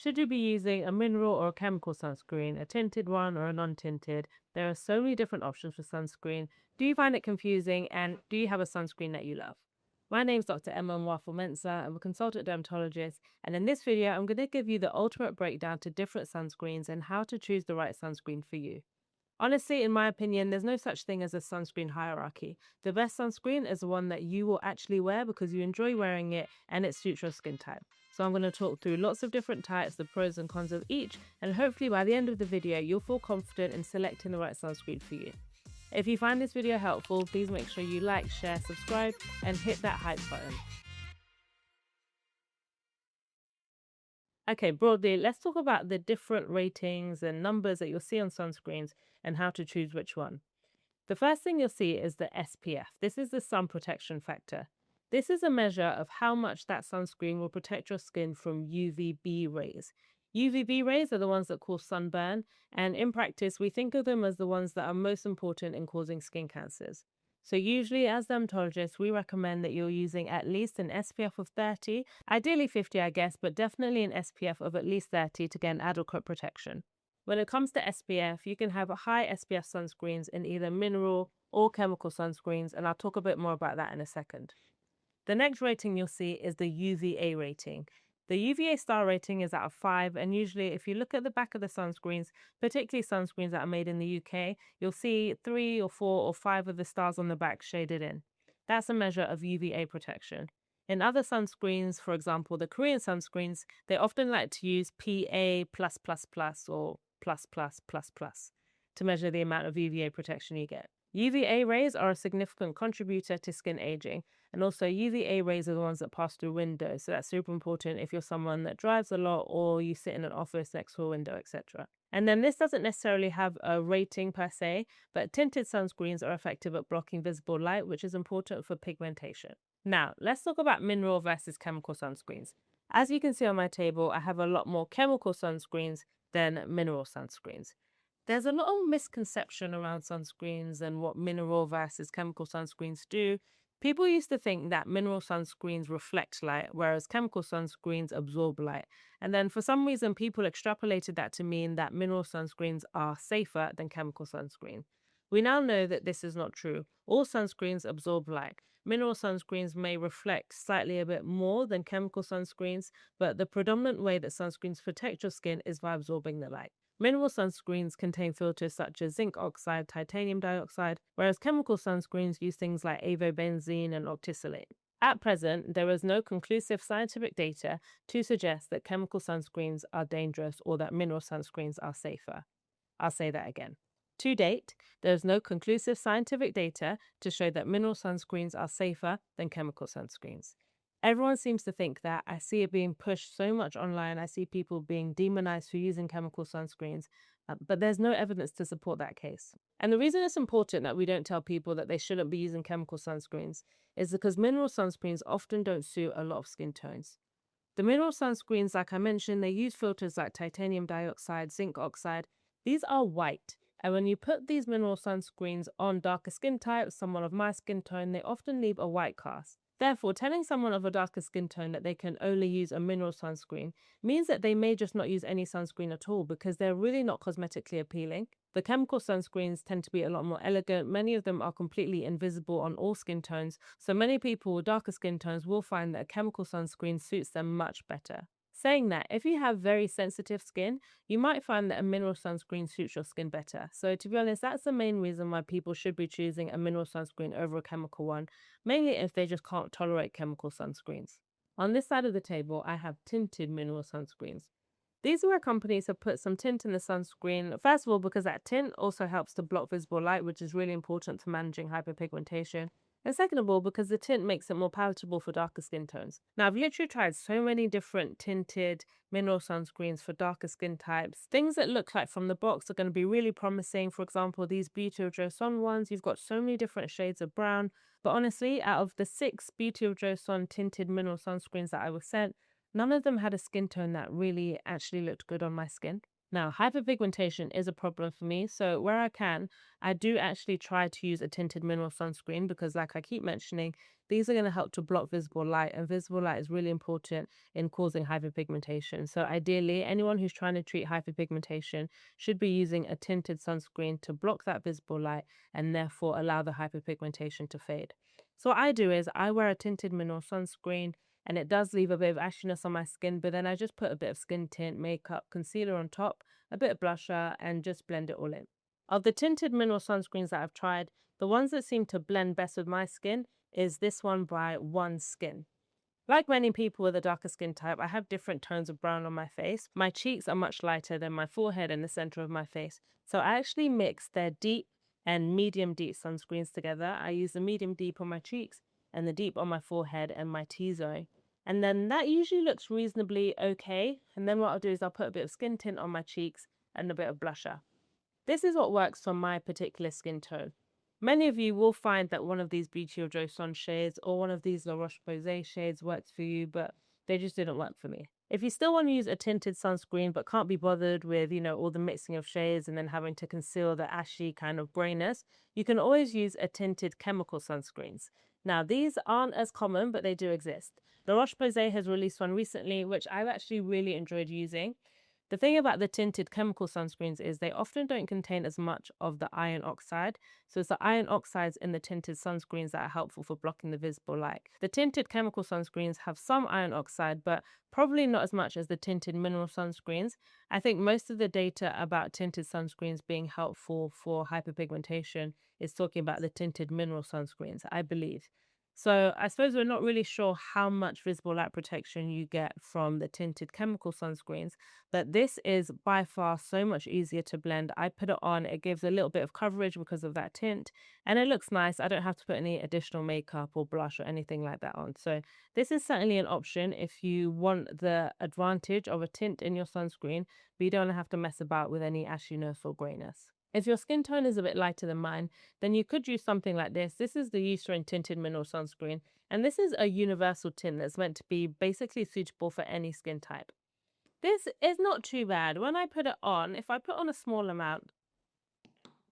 Should you be using a mineral or a chemical sunscreen, a tinted one or a non-tinted? There are so many different options for sunscreen. Do you find it confusing, and do you have a sunscreen that you love? My name is Dr. Emma Mensah. I'm a consultant dermatologist, and in this video, I'm going to give you the ultimate breakdown to different sunscreens and how to choose the right sunscreen for you. Honestly, in my opinion, there's no such thing as a sunscreen hierarchy. The best sunscreen is the one that you will actually wear because you enjoy wearing it and it suits your skin type. So I'm going to talk through lots of different types, the pros and cons of each, and hopefully by the end of the video, you'll feel confident in selecting the right sunscreen for you. If you find this video helpful, please make sure you like, share, subscribe, and hit that hype button. Okay, broadly, let's talk about the different ratings and numbers that you'll see on sunscreens and how to choose which one. The first thing you'll see is the SPF. This is the sun protection factor. This is a measure of how much that sunscreen will protect your skin from UVB rays. UVB rays are the ones that cause sunburn, and in practice, we think of them as the ones that are most important in causing skin cancers. So usually, as dermatologists, we recommend that you're using at least an SPF of 30, ideally 50, I guess, but definitely an SPF of at least 30 to get adequate protection. When it comes to SPF, you can have high SPF sunscreens in either mineral or chemical sunscreens, and I'll talk a bit more about that in a second. The next rating you'll see is the UVA rating. The UVA star rating is out of 5, and usually if you look at the back of the sunscreens, particularly sunscreens that are made in the UK, you'll see 3 or 4 or 5 of the stars on the back shaded in. That's a measure of UVA protection. In other sunscreens, for example, the Korean sunscreens, they often like to use PA+++ or ++++ to measure the amount of UVA protection you get. UVA rays are a significant contributor to skin aging, and also UVA rays are the ones that pass through windows, so that's super important if you're someone that drives a lot or you sit in an office next to a window, etc. And then this doesn't necessarily have a rating per se, but tinted sunscreens are effective at blocking visible light, which is important for pigmentation. Now, let's talk about mineral versus chemical sunscreens. As you can see on my table, I have a lot more chemical sunscreens than mineral sunscreens. There's a lot of misconception around sunscreens and what mineral versus chemical sunscreens do. People used to think that mineral sunscreens reflect light, whereas chemical sunscreens absorb light. And then for some reason, people extrapolated that to mean that mineral sunscreens are safer than chemical sunscreen. We now know that this is not true. All sunscreens absorb light. Mineral sunscreens may reflect slightly a bit more than chemical sunscreens, but the predominant way that sunscreens protect your skin is by absorbing the light. Mineral sunscreens contain filters such as zinc oxide, titanium dioxide, whereas chemical sunscreens use things like avobenzene and octisalate. At present, there is no conclusive scientific data to suggest that chemical sunscreens are dangerous or that mineral sunscreens are safer. I'll say that again. To date, there is no conclusive scientific data to show that mineral sunscreens are safer than chemical sunscreens. Everyone seems to think that. I see it being pushed so much online. I see people being demonized for using chemical sunscreens, but there's no evidence to support that case. And the reason it's important that we don't tell people that they shouldn't be using chemical sunscreens is because mineral sunscreens often don't suit a lot of skin tones. The mineral sunscreens, like I mentioned, they use filters like titanium dioxide, zinc oxide. These are white. And when you put these mineral sunscreens on darker skin types, someone of my skin tone, they often leave a white cast. Therefore, telling someone of a darker skin tone that they can only use a mineral sunscreen means that they may just not use any sunscreen at all because they're really not cosmetically appealing. The chemical sunscreens tend to be a lot more elegant. Many of them are completely invisible on all skin tones, so many people with darker skin tones will find that a chemical sunscreen suits them much better. Saying that, if you have very sensitive skin, you might find that a mineral sunscreen suits your skin better. So to be honest, that's the main reason why people should be choosing a mineral sunscreen over a chemical one, mainly if they just can't tolerate chemical sunscreens. On this side of the table, I have tinted mineral sunscreens. These are where companies have put some tint in the sunscreen, first of all because that tint also helps to block visible light, which is really important for managing hyperpigmentation. And second of all, because the tint makes it more palatable for darker skin tones. Now, I've literally tried so many different tinted mineral sunscreens for darker skin types. Things that look like from the box are going to be really promising. For example, these Beauty of Joe Son ones, you've got so many different shades of brown. But honestly, out of the 6 Beauty of Joe Son tinted mineral sunscreens that I was sent, none of them had a skin tone that really actually looked good on my skin. Now, hyperpigmentation is a problem for me, so where I can, I do actually try to use a tinted mineral sunscreen because, like I keep mentioning, these are going to help to block visible light, and visible light is really important in causing hyperpigmentation. So, ideally, anyone who's trying to treat hyperpigmentation should be using a tinted sunscreen to block that visible light and therefore allow the hyperpigmentation to fade. So, what I do is I wear a tinted mineral sunscreen and it does leave a bit of ashiness on my skin, but then I just put a bit of skin tint, makeup, concealer on top, a bit of blusher, and just blend it all in. Of the tinted mineral sunscreens that I've tried, the ones that seem to blend best with my skin is this one by One Skin. Like many people with a darker skin type, I have different tones of brown on my face. My cheeks are much lighter than my forehead and the center of my face. So I actually mix their deep and medium deep sunscreens together. I use the medium deep on my cheeks and the deep on my forehead and my T-zone. And then that usually looks reasonably okay. And then what I'll do is I'll put a bit of skin tint on my cheeks and a bit of blusher. This is what works for my particular skin tone. Many of you will find that one of these Beauty or Joe Son shades or one of these La Roche-Posay shades works for you, but they just didn't work for me. If you still want to use a tinted sunscreen but can't be bothered with, all the mixing of shades and then having to conceal the ashy kind of grayness, you can always use a tinted chemical sunscreens. Now, these aren't as common, but they do exist. La Roche-Posay has released one recently, which I've actually really enjoyed using. The thing about the tinted chemical sunscreens is they often don't contain as much of the iron oxide. So it's the iron oxides in the tinted sunscreens that are helpful for blocking the visible light. The tinted chemical sunscreens have some iron oxide, but probably not as much as the tinted mineral sunscreens. I think most of the data about tinted sunscreens being helpful for hyperpigmentation is talking about the tinted mineral sunscreens, I believe. So I suppose we're not really sure how much visible light protection you get from the tinted chemical sunscreens, but this is by far so much easier to blend. I put it on, it gives a little bit of coverage because of that tint, and it looks nice. I don't have to put any additional makeup or blush or anything like that on. So this is certainly an option if you want the advantage of a tint in your sunscreen, but you don't have to mess about with any ashiness or grayness. If your skin tone is a bit lighter than mine, then you could use something like this. This is the Eucerin Tinted Mineral Sunscreen, and this is a universal tint that's meant to be basically suitable for any skin type. This is not too bad. When I put it on, if I put on a small amount,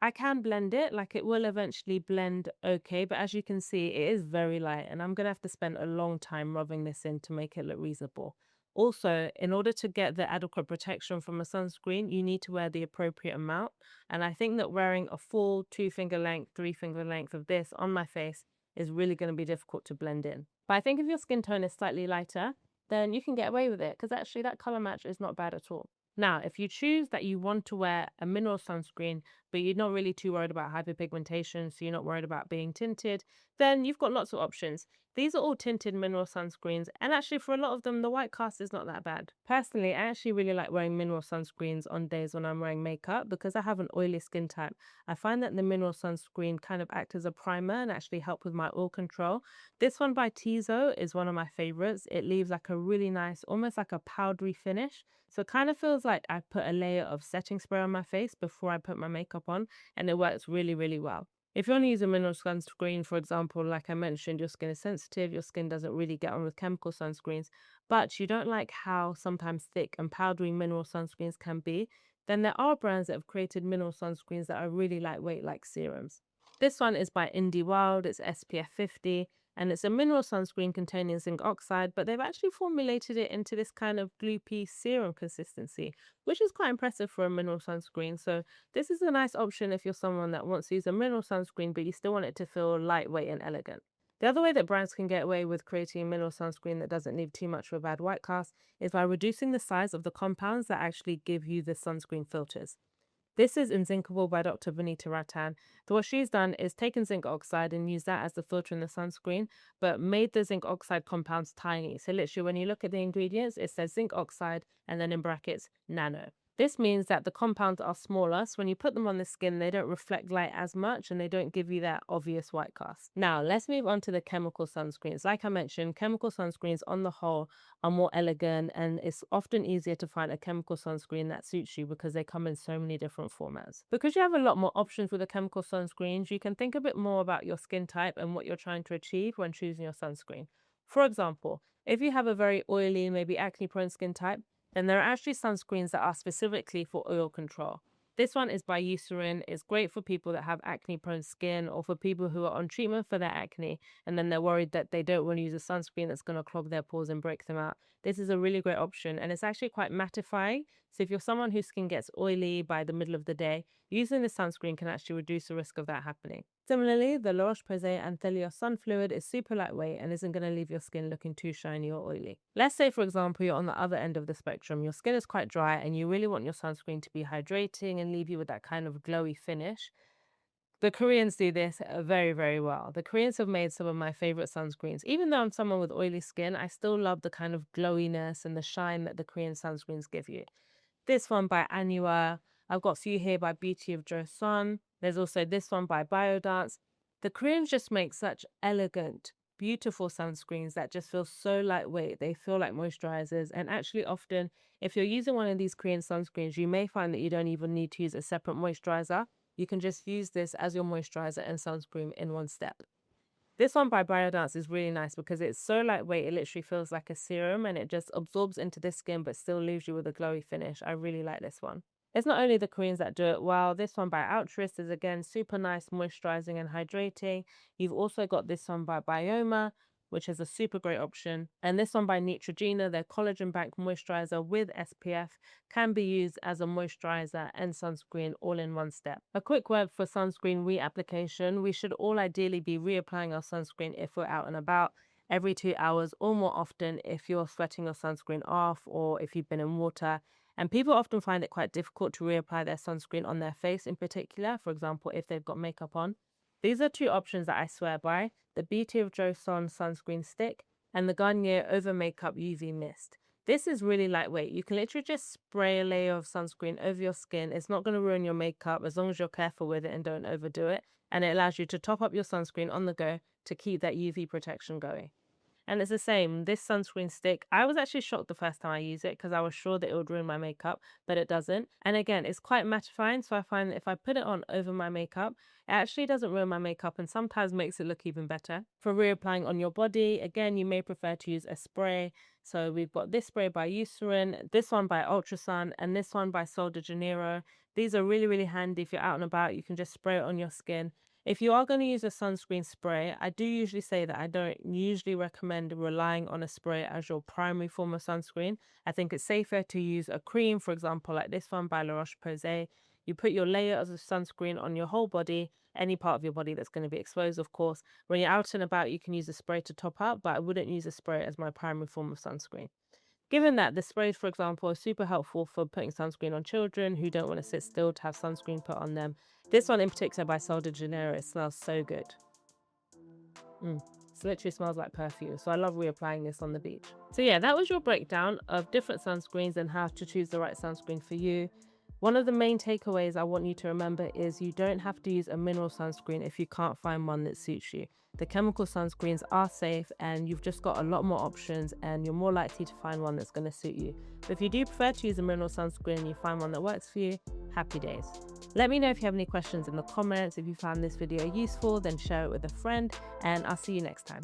I can blend it, like it will eventually blend okay, but as you can see, it is very light, and I'm going to have to spend a long time rubbing this in to make it look reasonable. Also, in order to get the adequate protection from a sunscreen, you need to wear the appropriate amount. And I think that wearing a full 2-finger length, 3-finger length of this on my face is really going to be difficult to blend in. But I think if your skin tone is slightly lighter, then you can get away with it because actually that color match is not bad at all. Now, if you choose that you want to wear a mineral sunscreen, but you're not really too worried about hyperpigmentation, so you're not worried about being tinted, then you've got lots of options. These are all tinted mineral sunscreens, and actually for a lot of them, the white cast is not that bad. Personally, I actually really like wearing mineral sunscreens on days when I'm wearing makeup because I have an oily skin type. I find that the mineral sunscreen kind of act as a primer and actually help with my oil control. This one by Tizo is one of my favorites. It leaves like a really nice, almost like a powdery finish. So it kind of feels like I put a layer of setting spray on my face before I put my makeup on, and it works really, really well. If you want to use a mineral sunscreen, for example, like I mentioned, your skin is sensitive, your skin doesn't really get on with chemical sunscreens, but you don't like how sometimes thick and powdery mineral sunscreens can be, then there are brands that have created mineral sunscreens that are really lightweight, like serums. This one is by Indie Wild, it's SPF 50, and it's a mineral sunscreen containing zinc oxide, but they've actually formulated it into this kind of gloopy serum consistency, which is quite impressive for a mineral sunscreen. So this is a nice option if you're someone that wants to use a mineral sunscreen, but you still want it to feel lightweight and elegant. The other way that brands can get away with creating a mineral sunscreen that doesn't leave too much of a bad white cast is by reducing the size of the compounds that actually give you the sunscreen filters. This is Inzinkable by Dr. Vanita Rattan. So what she's done is taken zinc oxide and used that as the filter in the sunscreen, but made the zinc oxide compounds tiny. So literally when you look at the ingredients, it says zinc oxide and then in brackets, nano. This means that the compounds are smaller, so when you put them on the skin, they don't reflect light as much and they don't give you that obvious white cast. Now, let's move on to the chemical sunscreens. Like I mentioned, chemical sunscreens on the whole are more elegant, and it's often easier to find a chemical sunscreen that suits you because they come in so many different formats. Because you have a lot more options with the chemical sunscreens, you can think a bit more about your skin type and what you're trying to achieve when choosing your sunscreen. For example, if you have a very oily, maybe acne-prone skin type, And there are actually sunscreens that are specifically for oil control. This one is by Eucerin. It's great for people that have acne-prone skin or for people who are on treatment for their acne and then they're worried that they don't want to use a sunscreen that's going to clog their pores and break them out. This is a really great option and it's actually quite mattifying. So if you're someone whose skin gets oily by the middle of the day, using this sunscreen can actually reduce the risk of that happening. Similarly, the La Roche-Posay Anthelios Sun Fluid is super lightweight and isn't going to leave your skin looking too shiny or oily. Let's say, for example, you're on the other end of the spectrum. Your skin is quite dry and you really want your sunscreen to be hydrating and leave you with that kind of glowy finish. The Koreans do this very, very well. The Koreans have made some of my favorite sunscreens. Even though I'm someone with oily skin, I still love the kind of glowiness and the shine that the Korean sunscreens give you. This one by Anua. I've got a few here by Beauty of Joseon. There's also this one by Biodance. The Koreans just make such elegant, beautiful sunscreens that just feel so lightweight. They feel like moisturizers. And actually often, if you're using one of these Korean sunscreens, you may find that you don't even need to use a separate moisturizer. You can just use this as your moisturizer and sunscreen in one step. This one by Biodance is really nice because it's so lightweight, it literally feels like a serum and it just absorbs into the skin but still leaves you with a glowy finish. I really like this one. It's not only the Koreans that do it well. This one by Altruist is again super nice, moisturizing and hydrating. You've also got this one by Bioma, which is a super great option. And this one by Neutrogena, their collagen backed moisturizer with SPF, can be used as a moisturizer and sunscreen all in one step. A quick word for sunscreen reapplication. We should all ideally be reapplying our sunscreen if we're out and about every 2 hours or more often if you're sweating your sunscreen off or if you've been in water. And people often find it quite difficult to reapply their sunscreen on their face in particular, for example, if they've got makeup on. These are two options that I swear by, the Beauty of Joseon Sunscreen Stick and the Garnier Over Makeup UV Mist. This is really lightweight. You can literally just spray a layer of sunscreen over your skin. It's not going to ruin your makeup as long as you're careful with it and don't overdo it. And it allows you to top up your sunscreen on the go to keep that UV protection going. And it's the same, this sunscreen stick, I was actually shocked the first time I used it because I was sure that it would ruin my makeup, but it doesn't. And again, it's quite mattifying, so I find that if I put it on over my makeup, it actually doesn't ruin my makeup and sometimes makes it look even better. For reapplying on your body, again, you may prefer to use a spray. So we've got this spray by Eucerin, this one by Ultrasun, and this one by Sol de Janeiro. These are really, really handy if you're out and about. You can just spray it on your skin. If you are going to use a sunscreen spray, I do usually say that I don't usually recommend relying on a spray as your primary form of sunscreen. I think it's safer to use a cream, for example, like this one by La Roche-Posay. You put your layer of sunscreen on your whole body, any part of your body that's going to be exposed, of course. When you're out and about, you can use a spray to top up, but I wouldn't use a spray as my primary form of sunscreen. Given that the sprays, for example, are super helpful for putting sunscreen on children who don't want to sit still to have sunscreen put on them. This one in particular by Sol de Janeiro, it smells so good. It literally smells like perfume, so I love reapplying this on the beach. So yeah, that was your breakdown of different sunscreens and how to choose the right sunscreen for you. One of the main takeaways I want you to remember is you don't have to use a mineral sunscreen if you can't find one that suits you. The chemical sunscreens are safe and you've just got a lot more options and you're more likely to find one that's going to suit you. But if you do prefer to use a mineral sunscreen and you find one that works for you, happy days. Let me know if you have any questions in the comments. If you found this video useful, then share it with a friend and I'll see you next time.